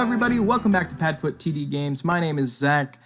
everybody, welcome back to PadfootTD Games. My name is Zach.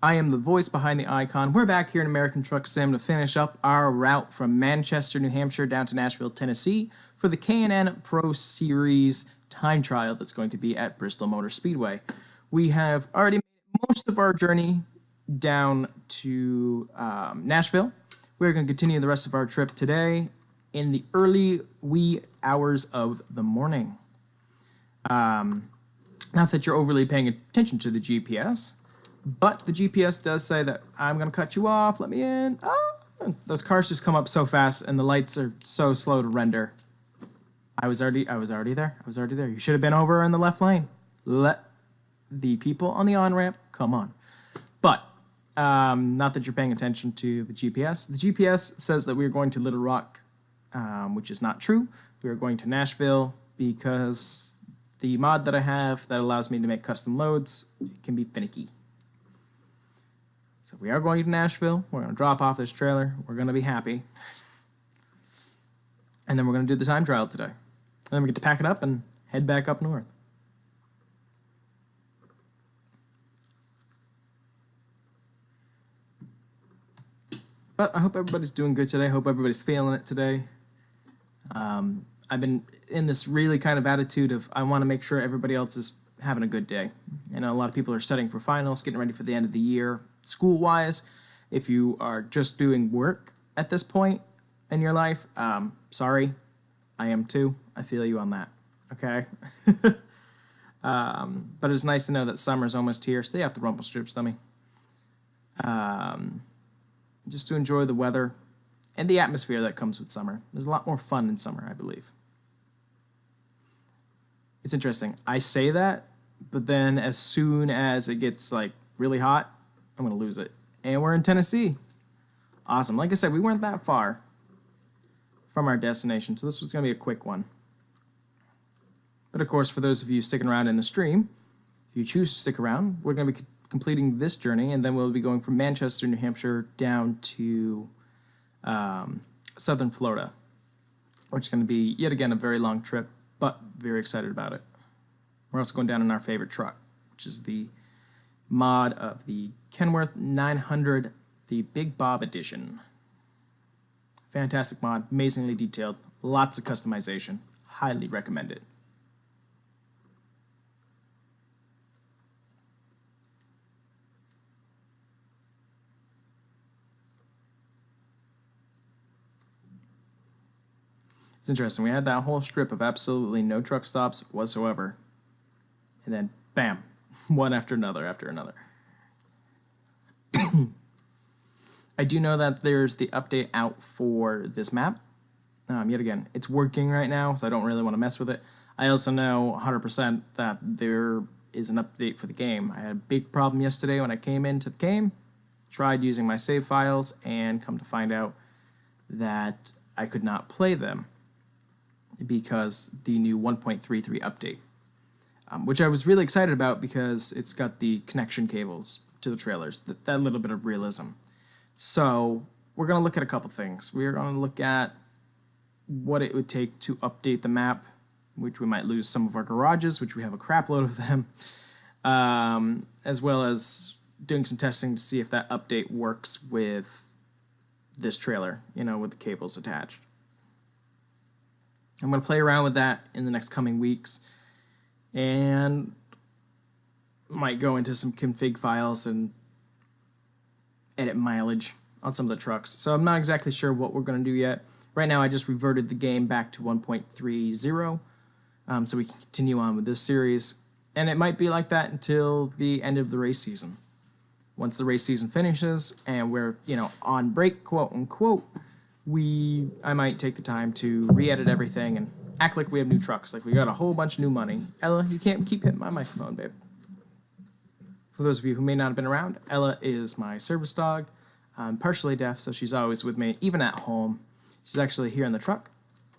I am the voice behind the icon. We're back here in American Truck Sim to finish up our route from Manchester, New Hampshire down to Nashville, Tennessee for the K&N Pro Series time trial that's going to be at Bristol Motor Speedway. We have already made most of our journey down to Nashville. We're going to continue the rest of our trip today in the early wee hours of the morning. Not that you're overly paying attention to the GPS, but the GPS does say that I'm going to cut you off, let me in. Those cars just come up so fast and the lights are so slow to render. I was already there. You should have been over in the left lane. Let the people on the on-ramp come on. But not that you're paying attention to the GPS. The GPS says that we're going to Little Rock, which is not true. We are going to Nashville because the mod that I have that allows me to make custom loads can be finicky. So we are going to Nashville. We're going to drop off this trailer. We're going to be happy. And then we're going to do the time trial today. And then we get to pack it up and head back up north. But I hope everybody's doing good today. I hope everybody's feeling it today. I've been in this really kind of attitude of I want to make sure everybody else is having a good day. You know, a lot of people are studying for finals, getting ready for the end of the year, school-wise. If you are just doing work at this point in your life, sorry, I am too. I feel you on that, okay? But it's nice to know that summer's almost here. Stay off the rumple strips, dummy. Just to enjoy the weather and the atmosphere that comes with summer. There's a lot more fun in summer, I believe. It's interesting. I say that, but then as soon as it gets like really hot, I'm going to lose it. And we're in Tennessee. Awesome. Like I said, we weren't that far from our destination, so this was going to be a quick one. But of course, for those of you sticking around in the stream, if you choose to stick around, we're going to be completing this journey, and then we'll be going from Manchester, New Hampshire, down to southern Florida, which is going to be, yet again, a very long trip, but very excited about it. We're also going down in our favorite truck, which is the mod of the Kenworth 900, the Big Bob Edition. Fantastic mod, amazingly detailed, lots of customization. Highly recommend it. It's interesting. We had that whole strip of absolutely no truck stops whatsoever. And then, bam, one after another after another. I do know that there's the update out for this map. Yet again, it's working right now, so I don't really want to mess with it. I also know 100% that there is an update for the game. I had a big problem yesterday when I came into the game, tried using my save files, and come to find out that I could not play them because the new 1.33 update, which I was really excited about because it's got the connection cables to the trailers, that little bit of realism. So we're going to look at a couple things. We're going to look at what it would take to update the map, which we might lose some of our garages, which we have a crap load of them, as well as doing some testing to see if that update works with this trailer, you know, with the cables attached. I'm going to play around with that in the next coming weeks and might go into some config files and edit mileage on some of the trucks. So I'm not exactly sure what we're going to do yet. Right now I just reverted the game back to 1.30 so we can continue on with this series. And it might be like that until the end of the race season. Once the race season finishes and we're, you know, on break, quote unquote, I might take the time to re-edit everything and act like we have new trucks, like we got a whole bunch of new money. Ella, you can't keep hitting my microphone, babe. For those of you who may not have been around, Ella is my service dog. I'm partially deaf, so she's always with me, even at home. She's actually here in the truck.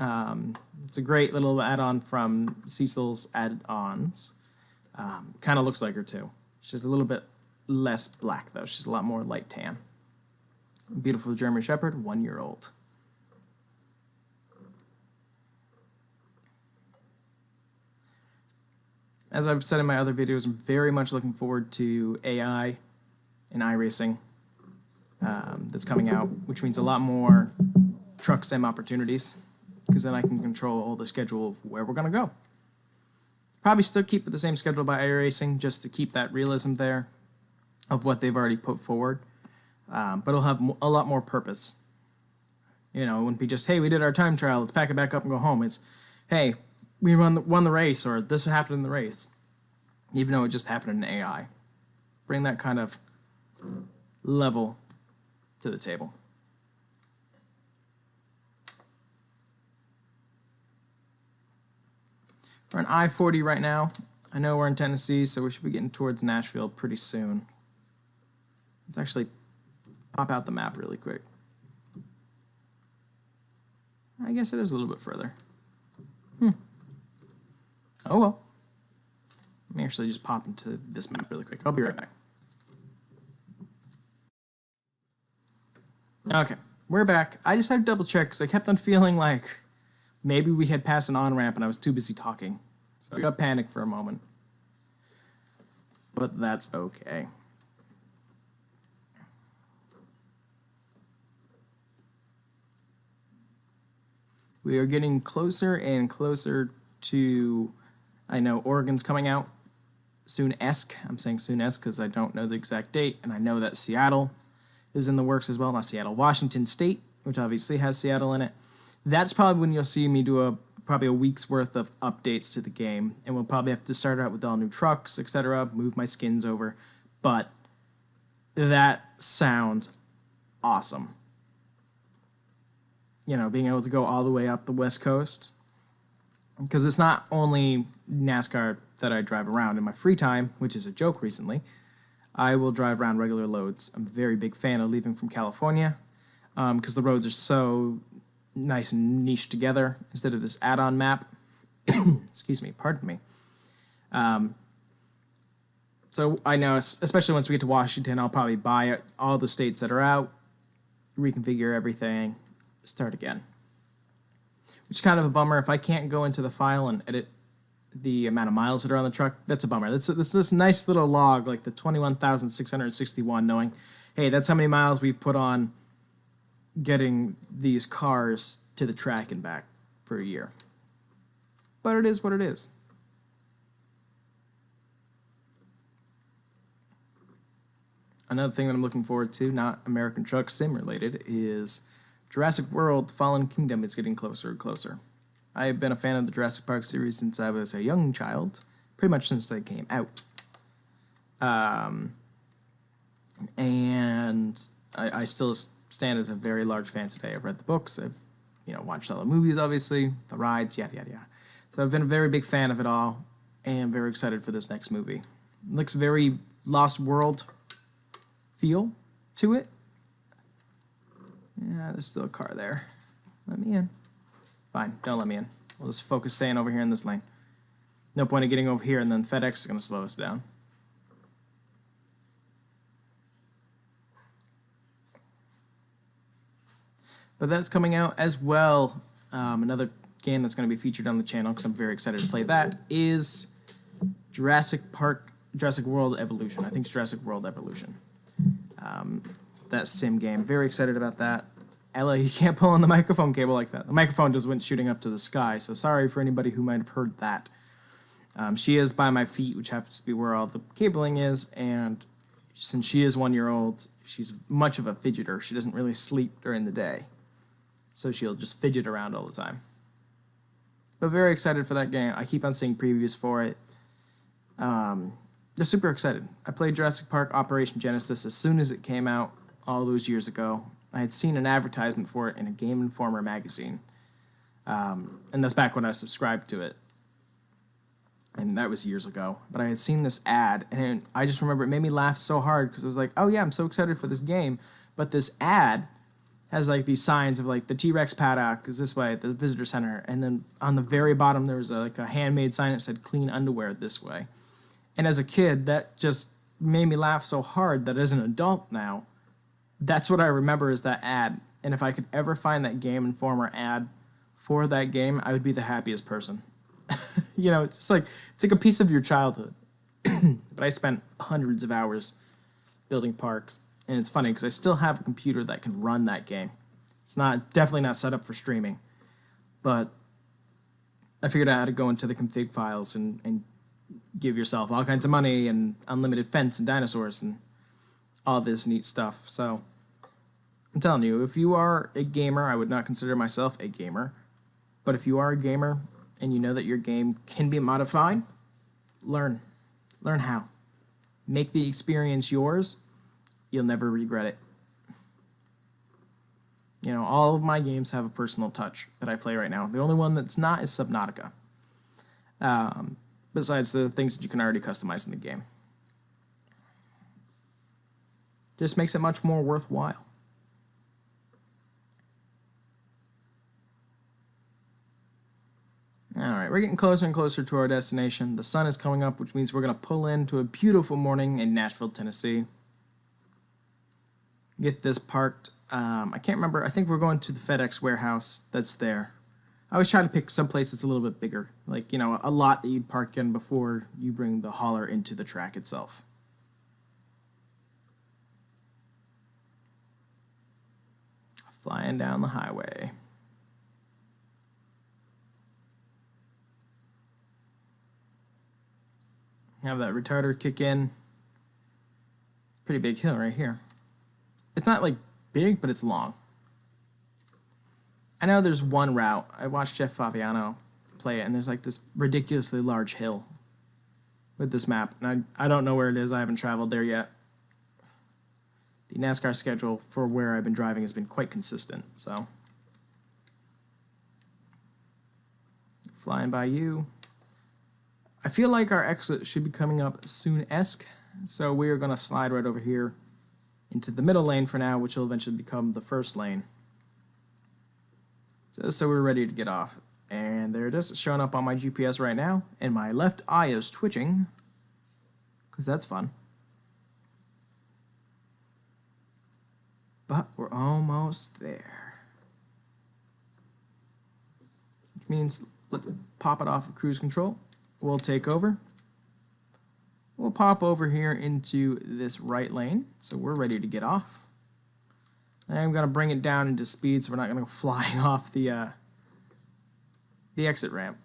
It's a great little add-on from Cecil's add-ons. Kind of looks like her, too. She's a little bit less black, though. She's a lot more light tan. Beautiful German Shepherd, 1-year-old. as I've said in my other videos, I'm very much looking forward to AI and iRacing that's coming out, which means a lot more truck sim opportunities, because then I can control all the schedule of where we're going to go. Probably still keep with the same schedule by iRacing, just to keep that realism there of what they've already put forward. But it'll have a lot more purpose. You know, it wouldn't be just, hey, we did our time trial, let's pack it back up and go home. It's, hey, we won the race, or this happened in the race, even though it just happened in AI. Bring that kind of level to the table. We're on I-40 right now. I know we're in Tennessee, so we should be getting towards Nashville pretty soon. Let's actually pop out the map really quick. I guess it is a little bit further. Oh well. Let me actually just pop into this map really quick. I'll be right back. Okay, we're back. I just had to double check because I kept on feeling like maybe we had passed an on-ramp and I was too busy talking. So I got panicked for a moment. But that's okay. We are getting closer and closer to, I know Oregon's coming out soon-esque. I'm saying soon-esque because I don't know the exact date, and I know that Seattle is in the works as well. Not Seattle, Washington State, which obviously has Seattle in it. That's probably when you'll see me do probably a week's worth of updates to the game, and we'll probably have to start out with all new trucks, etc., move my skins over, but that sounds awesome. You know, being able to go all the way up the West Coast, because it's not only NASCAR that I drive around in my free time, which is a joke recently. I will drive around regular loads. I'm a very big fan of leaving from California, because the roads are so nice and niche together instead of this add-on map. Excuse me, pardon me. So I know, especially once we get to Washington, I'll probably buy all the states that are out, reconfigure everything, start again. Which is kind of a bummer. If I can't go into the file and edit the amount of miles that are on the truck, that's a bummer. That's this nice little log, like the 21,661, knowing, hey, that's how many miles we've put on getting these cars to the track and back for a year. But it is what it is. Another thing that I'm looking forward to, not American Truck Sim related, is Jurassic World Fallen Kingdom is getting closer and closer. I have been a fan of the Jurassic Park series since I was a young child, pretty much since they came out. And I still stand as a very large fan today. I've read the books, I've watched all the movies, obviously, the rides, yada, yada, yada. So I've been a very big fan of it all, and very excited for this next movie. It looks very Lost World feel to it. Yeah, there's still a car there. Let me in. Fine, don't let me in. We'll just focus staying over here in this lane. No point in getting over here, and then FedEx is going to slow us down. But that's coming out as well. Another game that's going to be featured on the channel, because I'm very excited to play that, is Jurassic World Evolution. I think it's Jurassic World Evolution. That sim game. Very excited about that. Ella, you can't pull on the microphone cable like that. The microphone just went shooting up to the sky, so sorry for anybody who might have heard that. She is by my feet, which happens to be where all the cabling is, and since she is 1 year old, she's much of a fidgeter. She doesn't really sleep during the day, so she'll just fidget around all the time. But very excited for that game. I keep on seeing previews for it. Just super excited. I played Jurassic Park Operation Genesis as soon as it came out all those years ago. I had seen an advertisement for it in a Game Informer magazine. And that's back when I subscribed to it. And that was years ago. But I had seen this ad, and I just remember it made me laugh so hard, because I was like, oh yeah, I'm so excited for this game. But this ad has like these signs of like the T-Rex paddock is this way, the visitor center. And then on the very bottom, there was a handmade sign that said clean underwear this way. And as a kid, that just made me laugh so hard that as an adult now, that's what I remember is that ad. And if I could ever find that Game Informer ad for that game, I would be the happiest person. You know, it's just like, it's like a piece of your childhood. But I spent hundreds of hours building parks, and it's funny because I still have a computer that can run that game. It's definitely not set up for streaming, but I figured out how to go into the config files and give yourself all kinds of money and unlimited fence and dinosaurs and all this neat stuff. So I'm telling you, if you are a gamer, I would not consider myself a gamer, but if you are a gamer and you know that your game can be modified, learn how. Make the experience yours. You'll never regret it. You know, all of my games have a personal touch that I play right now. The only one that's not is Subnautica. Besides the things that you can already customize in the game. Just makes it much more worthwhile. Alright, we're getting closer and closer to our destination. The sun is coming up, which means we're going to pull into a beautiful morning in Nashville, Tennessee. Get this parked. I can't remember. I think we're going to the FedEx warehouse that's there. I always try to pick some place that's a little bit bigger. Like, you know, a lot that you'd park in before you bring the hauler into the track itself. Flying down the highway. Have that retarder kick in. Pretty big hill right here. It's not like big, but it's long. I know there's one route. I watched Jeff Fabiano play it, and there's like this ridiculously large hill with this map. And I don't know where it is. I haven't traveled there yet. The NASCAR schedule for where I've been driving has been quite consistent, so. Flying by you. I feel like our exit should be coming up soon-esque, so we are going to slide right over here into the middle lane for now, which will eventually become the first lane. Just so we're ready to get off. And there it is. It's showing up on my GPS right now, and my left eye is twitching, because that's fun. But we're almost there. Which means let's pop it off of cruise control. We'll take over. We'll pop over here into this right lane, so we're ready to get off. And I'm going to bring it down into speed so we're not going to go flying off the exit ramp.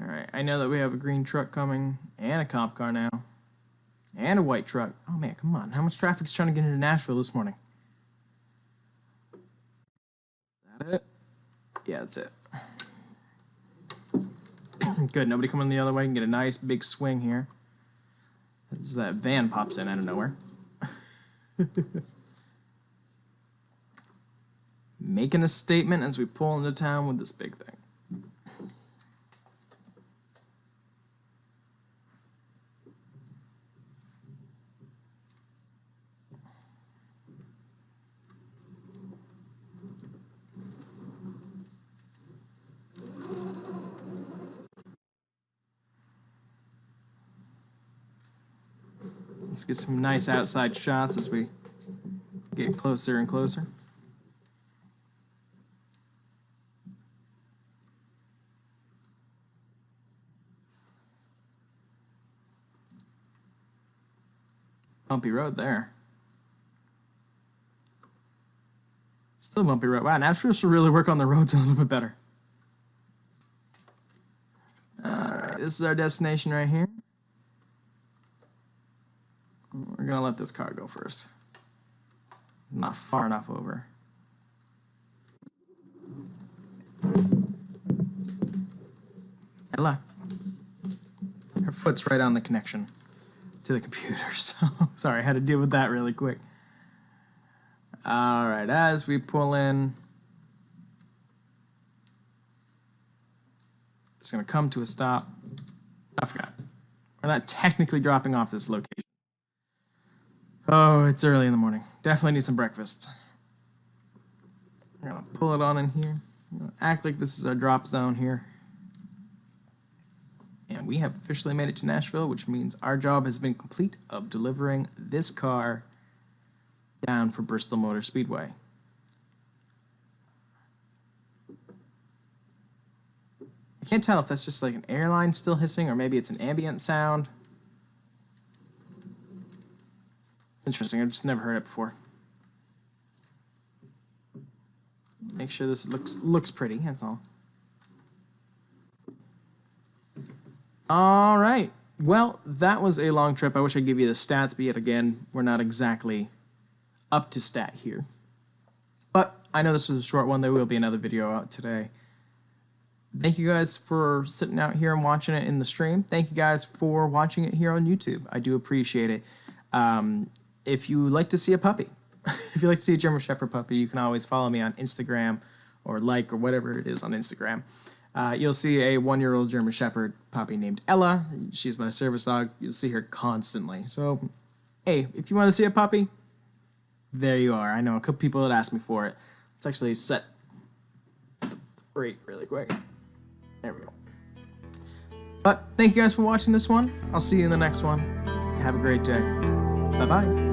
Alright, I know that we have a green truck coming, and a cop car now, and a white truck. Oh man, come on. How much traffic's trying to get into Nashville this morning? Is that it? Yeah, that's it. Good, nobody coming the other way. Can get a nice big swing here. As that van pops in out of nowhere. Making a statement as we pull into town with this big thing. Let's get some nice outside shots as we get closer and closer. Bumpy road there. Still bumpy road. Wow, Nashville should really work on the roads a little bit better. Alright, this is our destination right here. We're going to let this car go first. Not far enough over. Ella. Her foot's right on the connection to the computer, so sorry, I had to deal with that really quick. Alright, as we pull in, it's going to come to a stop. I forgot. We're not technically dropping off this location. Oh, it's early in the morning. Definitely need some breakfast. I'm gonna pull it on in here. I'm gonna act like this is our drop zone here. And we have officially made it to Nashville, which means our job has been complete of delivering this car down for Bristol Motor Speedway. I can't tell if that's just like an airline still hissing or maybe it's an ambient sound. It's interesting, I've just never heard it before. Make sure this looks pretty, that's all. All right. Well, that was a long trip. I wish I could give you the stats, but yet again, we're not exactly up to stat here. But I know this was a short one. There will be another video out today. Thank you guys for sitting out here and watching it in the stream. Thank you guys for watching it here on YouTube. I do appreciate it. If you like to see a puppy, if you like to see a German Shepherd puppy, you can always follow me on Instagram or whatever it is on Instagram. You'll see a 1-year-old German Shepherd puppy named Ella. She's my service dog. You'll see her constantly. So, hey, if you want to see a puppy, there you are. I know a couple people that asked me for it. Let's actually set rate really quick. There we go. But thank you guys for watching this one. I'll see you in the next one. Have a great day. Bye-bye.